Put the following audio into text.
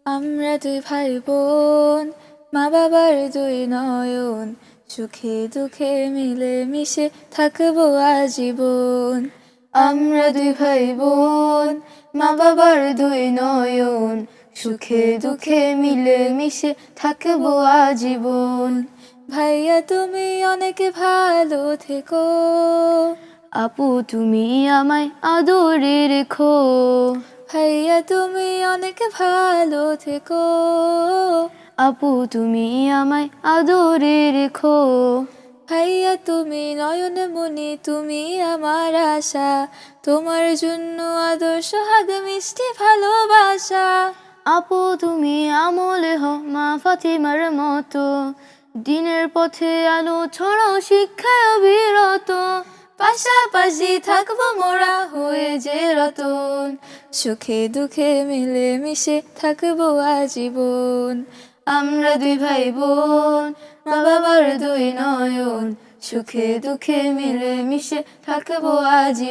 আমরা দুই ভাই বোন, মা বাবার দুই নয়ন, সুখে দুঃখে মিলে মিশে থাকবো আজীবন। আমরা দুই ভাই বোন, মা বাবার দুই নয়ন, সুখে দুঃখে মিলে মিশে থাকবো আজীবন। ভাইয়া তুমি অনেক ভালো থেকো, আপু তুমি আমায় আদরে রেখো। ভাইয়া তুমি অনেক ভালো থেকো, আপু তুমি আমায় আদরে রেখো। ভাইয়া তুমি নয়ন মনি, তুমি আমার আশা, তোমার জন্য আদর্শ হাগ মিষ্টি ভালোবাসা। আপু তুমি আমলে হও মা ফাতিমার মতো, দিনের পথে আলো ছড়াও শিক্ষায় অবিরত। পাশাপাশি থাকবো মোরা হয়ে যে রতন, সুখে দুঃখে মিলে মিশে থাকবো আজীবন। আমরা দুই ভাই বোন, মা বাবার দুই নয়ন, সুখে দুঃখে মিলে মিশে থাকবো আজীবন।